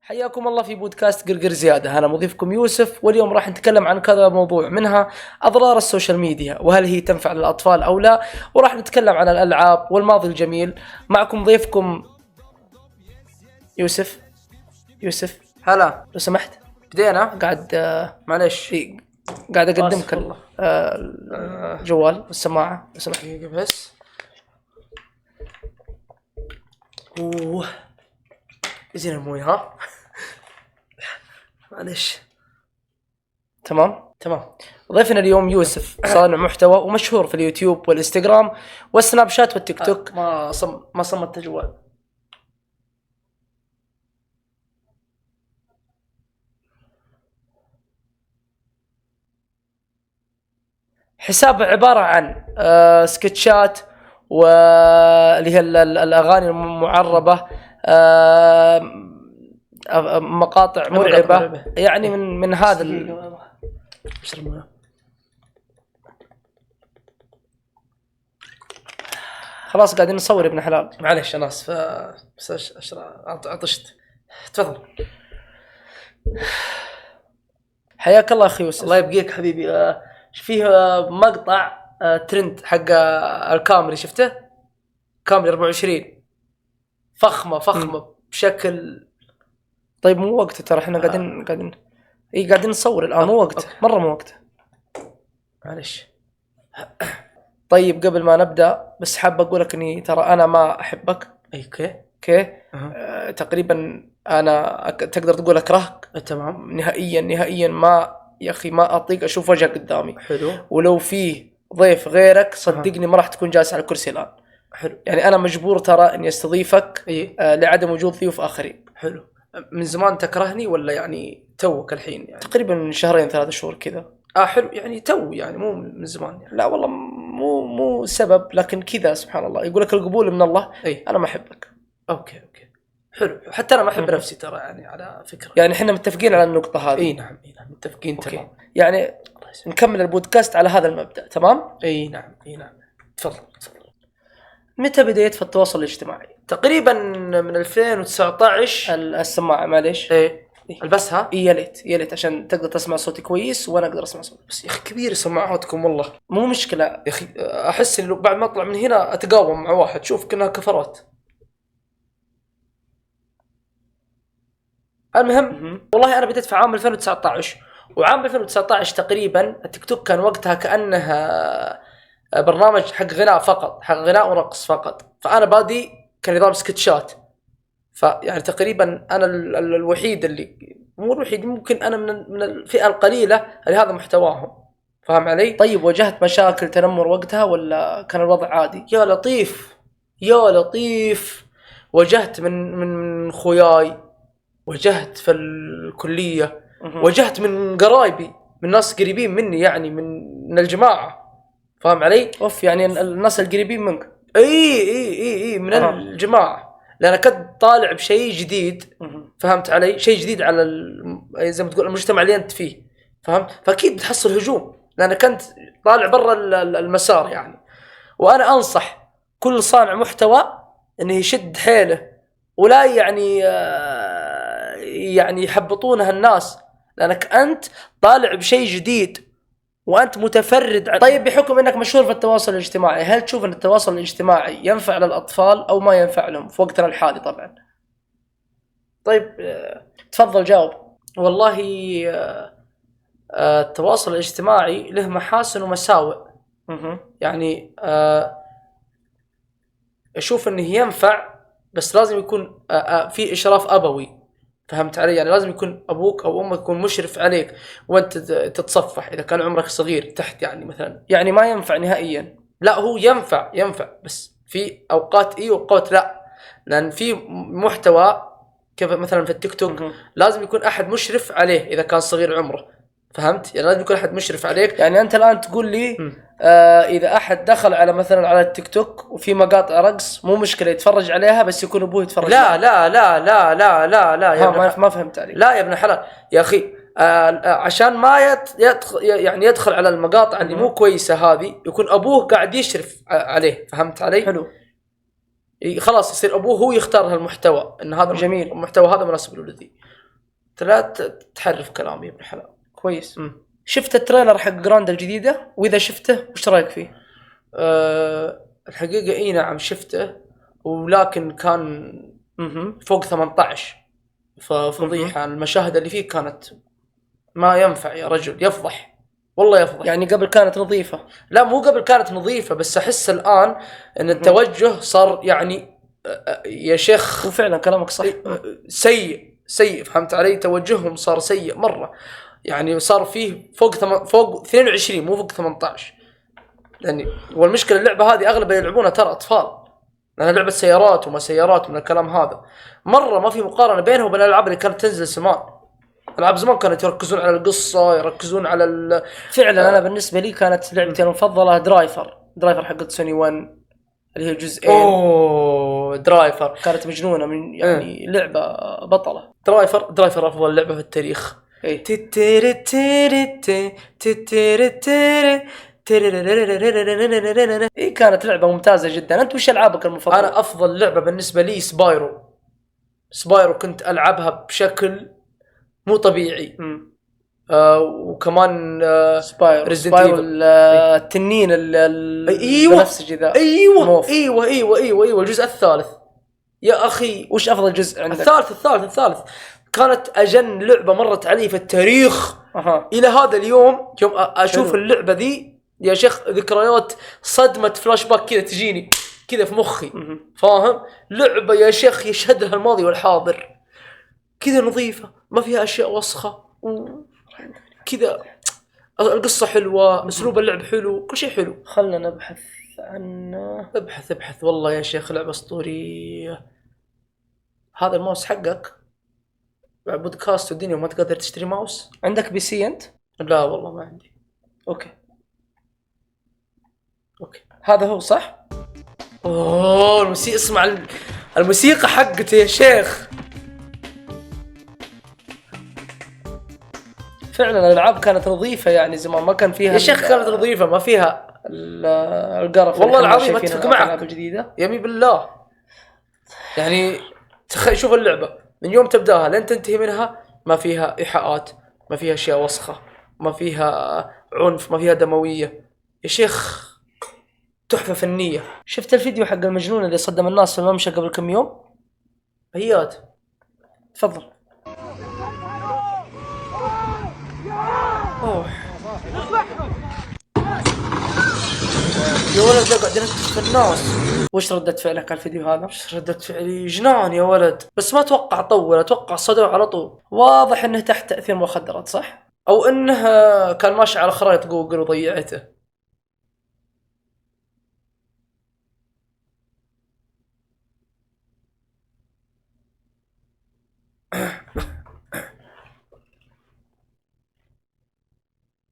حياكم الله في بودكاست قرقر زيادة. أنا مضيفكم يوسف، واليوم راح نتكلم عن كذا موضوع، منها أضرار السوشيال ميديا وهل هي تنفع للأطفال أو لا، وراح نتكلم عن الألعاب والماضي الجميل. معكم ضيفكم يوسف هلا لو سمحت. بدينا. قاعد معلش قاعد أقدمك والله. الجوال والسماعة لو سمحت. دقيقة بس. زين المويه ها. معلش. تمام. ضيفنا اليوم يوسف، صانع محتوى ومشهور في اليوتيوب والإنستغرام والسناب شات والتيك توك. ما صمت الجوال. حسابه عبارة عن سكتشات واللي هي الأغاني المعربة، مقاطع مرعبة يعني من هذا اشرب مويه. خلاص قاعدين نصور ابن حلال. معلش انا اسف، بس عطشت. تفضل. حياك الله اخي يوسف. الله يبقيك حبيبي. فيه مقطع ترند حق الكاميرا، شفته؟ كاميرا 24 فخمة بشكل. طيب مو وقته، ترى احنا قاعدين نصور الان، مو وقته مرة، مو وقته. معلش. طيب قبل ما نبدأ بس حاب أقولك إني ترى أنا ما أحبك. اوكي. تقريبا أنا تقدر تقول أكرهك. تمام. نهائيا ما يا أخي ما أطيق أشوف وجهك قدامي. حلو. ولو فيه ضيف غيرك صدقني ما راح تكون جالس على الكرسي الآن. حلو. يعني أنا مجبور ترى إني أستضيفك لعدم وجود ضيوف آخرين. حلو. من زمان تكرهني ولا يعني توك الحين؟ يعني تقريبا من 2-3 شهور كذا. حلو، يعني تو، يعني مو من زمان يعني. لا والله مو سبب، لكن كذا سبحان الله يقولك القبول من الله. أنا ما أحبك. اوكي حلو. حتى انا ما احب نفسي ترى، يعني على فكره. يعني احنا متفقين على النقطه هذه. اي نعم متفقين. تمام. يعني نكمل البودكاست على هذا المبدأ. تمام. اي نعم. تفضل. متى بديت في التواصل الاجتماعي؟ تقريبا من 2019. السماعه معليش. البسها. يا ليت عشان تقدر تسمع صوتي كويس وانا اقدر اسمع صوتي. بس يا اخي كبير سماعاتكم والله. مو مشكله يا اخي، احس انه بعد ما اطلع من هنا اتقاوم مع واحد، شوف كأنها كفرات. المهم والله انا بديت في عام 2019، وعام 2019 تقريبا التيك توك كان وقتها كأنها برنامج حق غناء فقط، حق غناء ورقص فقط. فانا بادي كان نظام سكتشات، فيعني تقريبا انا الوحيد اللي مو الوحيد، ممكن انا من الفئة القليلة اللي هذا محتواهم. فهم علي؟ طيب واجهت مشاكل تنمر وقتها ولا كان الوضع عادي؟ يا لطيف واجهت من خوياي، واجهت في الكلية، واجهت من قرايبي، من ناس قريبين مني، يعني من الجماعة. فاهم علي؟ يعني الناس القريبين منك. اي من الجماعة، لأن كنت طالع بشيء جديد. فهمت علي؟ شيء جديد على زي ما تقول المجتمع اللي أنت فيه. فهمت؟ فأكيد بتحصل هجوم، لأن كنت طالع برا المسار يعني. وأنا أنصح كل صانع محتوى إنه يشد حيله، ولا يعني يحبطونها الناس، لأنك أنت طالع بشيء جديد وأنت متفرد. طيب بحكم أنك مشهور في التواصل الاجتماعي، هل تشوف أن التواصل الاجتماعي ينفع للأطفال أو ما ينفع لهم في وقتنا الحالي؟ طبعا. طيب تفضل جاوب. والله التواصل الاجتماعي له محاسن ومساوئ. يعني أشوف أنه ينفع، بس لازم يكون في إشراف أبوي. فهمت علي؟ يعني لازم يكون أبوك أو أمك يكون مشرف عليك وأنت تتصفح إذا كان عمرك صغير تحت، يعني مثلا. يعني ما ينفع نهائيا؟ لا، هو ينفع بس في أوقات وأوقات لا. لأن في محتوى كيف مثلا في التيك توك لازم يكون أحد مشرف عليه إذا كان صغير عمره. فهمت؟ يعني لازم يكون أحد مشرف عليك. يعني أنت الآن تقول لي إذا أحد دخل على مثلا على التيك توك وفي مقاطع رقص مو مشكلة يتفرج عليها، بس يكون أبوه يتفرج. لا يا ما فهمت عليك. لا يا ابن حلال يا أخي، عشان ما يدخل على المقاطع اللي مو كويسة هذه، يكون أبوه قاعد يشرف عليه. فهمت علي؟ حلو. خلاص يصير أبوه هو يختار هالمحتوى، إن هذا جميل، المحتوى هذا مناسب لولدي. لا تحرف كلامي يا ابن الحلال. كويس. شفت التريلر حق جراند الجديدة؟ وإذا شفته وش رأيك فيه؟ الحقيقة اي نعم شفته، ولكن كان فوق 18. ففضيحة. المشاهد اللي فيه كانت ما ينفع يا رجل، يفضح والله يفضح. يعني قبل كانت نظيفة؟ لا مو قبل كانت نظيفة، بس أحس الآن أن التوجه صار يعني يا شيخ. وفعلا كلامك صح. سيء فهمت علي؟ توجههم صار سيء مرة، يعني صار فيه فوق 22 مو فوق 18 يعني. والمشكلة اللعبة هذه أغلب يلعبونها ترى أطفال، لأنها لعبة سيارات وما سيارات من الكلام هذا. مرة ما في مقارنة بينها وبين الألعاب اللي كانت تنزل زمان. ألعاب زمان كانت يركزون على القصة، يركزون على فعلا أنا بالنسبة لي كانت لعبتي المفضلة درايفر حقت سوني 1 اللي هي الجزئين. أوه درايفر كانت مجنونة من يعني لعبة بطلة. درايفر أفضل لعبة في التاريخ. إيه كانت لعبة ممتازة جدا. أنت وش ألعابك المفضلة؟ أنا أفضل لعبة بالنسبة لي سبايرو كنت ألعبها بشكل مو طبيعي. وكمان سبايرو التنين بنفسجي ذا. ايوه الجزء الثالث يا اخي. وش افضل جزء عندك؟ الثالث كانت اجن لعبة مرت علي في التاريخ. الى هذا اليوم يوم اشوف اللعبة ذي يا شيخ ذكريات صدمة فلاش باك كذا تجيني كذا في مخي. فاهم؟ لعبة يا شيخ يشهدها الماضي والحاضر، كذا نظيفة ما فيها اشياء وسخة، كذا القصة حلوة، اسلوب اللعب حلو، كل شيء حلو. خلنا نبحث عنه. ابحث والله يا شيخ لعبة اسطورية. هذا الماوس حقك بودكاست والدنيا وما تقدر تشتري ماوس؟ عندك بي سي انت؟ لا والله ما عندي. اوكي هذا هو صح. الموسيقى اسمع الموسيقى حقته يا شيخ. فعلا الالعاب كانت نظيفة يعني زمان ما كان فيها يا شيخ كانت نظيفة ما فيها القرف. والله العظيم اتفق معك الجديدة يمي بالله. يعني شوف اللعبة من يوم تبداها لين تنتهي منها ما فيها إيحاءات، ما فيها أشياء وسخة، ما فيها عنف، ما فيها دموية يا شيخ. تحفة فنية. شفت الفيديو حق المجنون اللي صدم الناس في الممشى قبل كم يوم؟ هيات تفضل. يا ولد لا قاعدين نكتشف الناس. وش ردة فعلك على الفيديو هذا؟ وش ردة فعلي؟ جنان يا ولد. بس ما اتوقع طول، اتوقع صدوا على طول. واضح انه تحت تأثير مخدرات صح؟ او انه كان ماشي على خرائط جوجل وضيعته.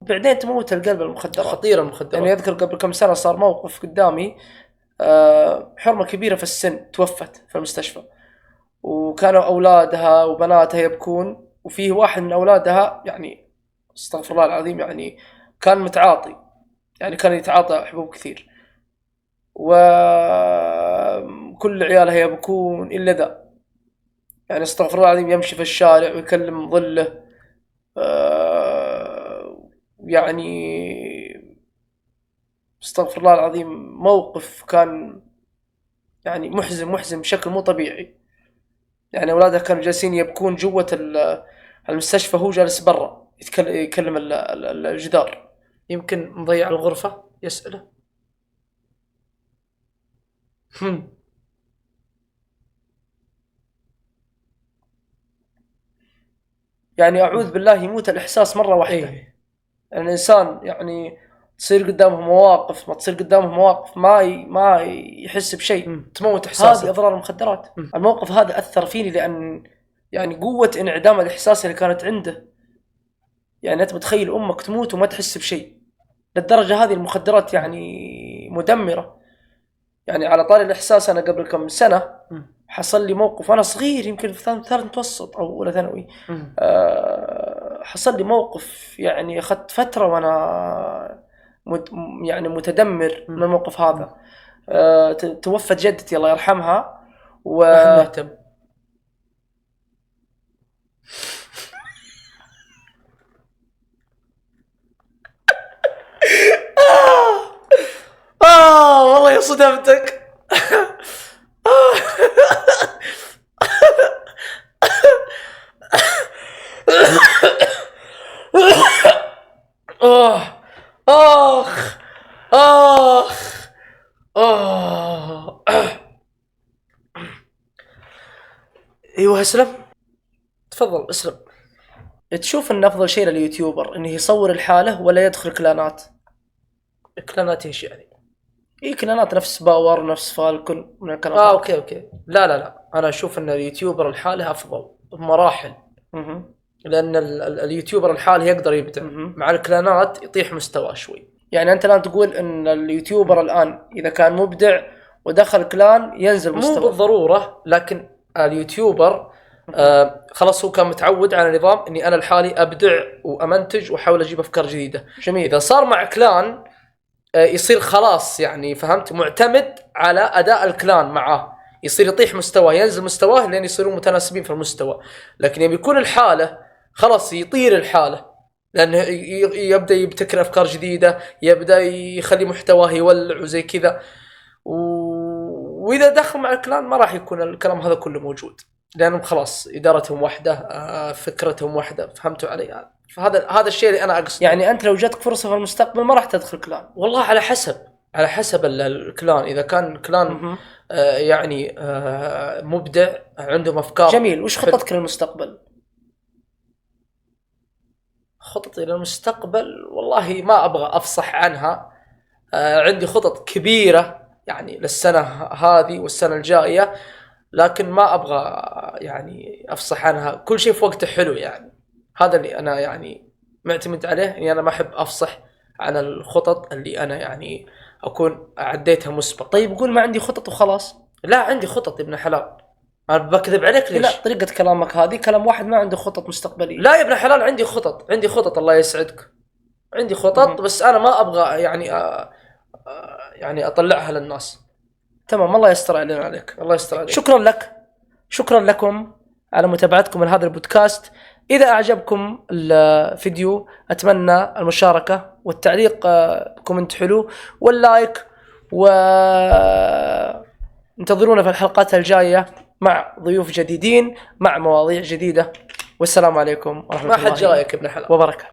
بعدين تموت القلب المخدرات. خطيرة المخدرات. يعني أذكر قبل كم سنة صار موقف قدامي، حرمة كبيرة في السن توفت في المستشفى، وكانوا أولادها وبناتها يبكون، وفيه واحد من أولادها يعني استغفر الله العظيم يعني كان متعاطي، يعني كان يتعاطى حبوب كثير، وكل عيالها يبكون إلا ذا، يعني استغفر الله العظيم يمشي في الشارع ويكلم ظله. يعني استغفر الله العظيم موقف كان يعني محزن بشكل مو طبيعي. يعني أولادها كانوا جالسين يبكون جوة المستشفى، هو جالس برا يكلم الجدار. يمكن مضيع الغرفة يسأله. يعني أعوذ بالله يموت الإحساس مرة واحدة. يعني الإنسان يعني تصير قدامه مواقف، ما تصير قدامه مواقف ما يحس بشيء، تموت إحساسه. هذه أضرار المخدرات. الموقف هذا أثر فيني لأن يعني قوة انعدام الإحساس اللي كانت عنده. يعني أنت متخيل أمك تموت وما تحس بشيء، للدرجة هذه المخدرات يعني مدمرة. يعني على طاري الإحساس، أنا قبل كم سنة حصل لي موقف وأنا صغير، يمكن في ثالث متوسط أو أولى ثانوي. حصل لي موقف يعني أخذت فترة وأنا يعني متدمر من الموقف هذا. توفت جدتي الله يرحمها صدمتك. آخ آخ أيوه أسلم، تفضل أسلم. تشوف أن أفضل شيء لليوتيوبر إنه يصور الحالة ولا يدخل كلانات؟ كلانات ايش يعني؟ كلانات نفس باور نفس فالكون من الكلام. اوكي. لا انا اشوف ان اليوتيوبر الحالي افضل بمراحل. لان اليوتيوبر الحالي يقدر يبدع. مع الكلانات يطيح مستواه شوي. يعني انت الان تقول ان اليوتيوبر الان اذا كان مبدع ودخل كلان ينزل مستواه؟ مو بالضرورة، لكن اليوتيوبر خلاص هو كان متعود على نظام اني انا الحالي ابدع وامنتج واحاول اجيب افكار جديدة. جميل. اذا صار مع كلان يصير خلاص يعني فهمت معتمد على اداء الكلان معاه، يصير يطيح مستواه ينزل مستواه لين يصيرون متناسبين في المستوى. لكن يبي يكون الحالة خلاص يطير الحالة، لانه يبدا يبتكر افكار جديدة، يبدا يخلي محتواه يولع وزي كذا. واذا دخل مع الكلان ما راح يكون الكلام هذا كله موجود، لانهم خلاص ادارتهم واحدة، فكرتهم واحدة. فهمتوا علي؟ فهذا الشيء اللي انا اقصد. يعني انت لو جاتك فرصة في المستقبل ما راح تدخل كلان؟ والله على حسب الكلان. اذا كان كلان يعني مبدع عندهم افكار. جميل. وش خطتك للمستقبل؟ خططي للمستقبل والله ما ابغى افصح عنها. عندي خطط كبيرة يعني للسنة هذه والسنة الجاية، لكن ما ابغى يعني افصح عنها. كل شيء في وقته حلو يعني. هذا اللي انا يعني معتمد عليه، اني انا ما احب افصح عن الخطط اللي انا يعني اكون عديتها مسبق. طيب قول ما عندي خطط وخلاص. لا عندي خطط يا ابن حلال. انا بكذب عليك ليش؟ لا، طريقة كلامك هذه كلام واحد ما عنده خطط مستقبلية. لا يا ابن حلال عندي خطط الله يسعدك. عندي خطط بس انا ما ابغى يعني يعني اطلعها للناس. تمام، الله يستر علينا عليك. الله يستر عليك. شكرا لك، شكرا لكم على متابعتكم لهذا البودكاست. إذا أعجبكم الفيديو أتمنى المشاركة والتعليق بكومنت حلو واللايك، وانتظرونا في الحلقات الجاية مع ضيوف جديدين مع مواضيع جديدة. والسلام عليكم ورحمة الله ما حد جايك ابن حلال وبركاته.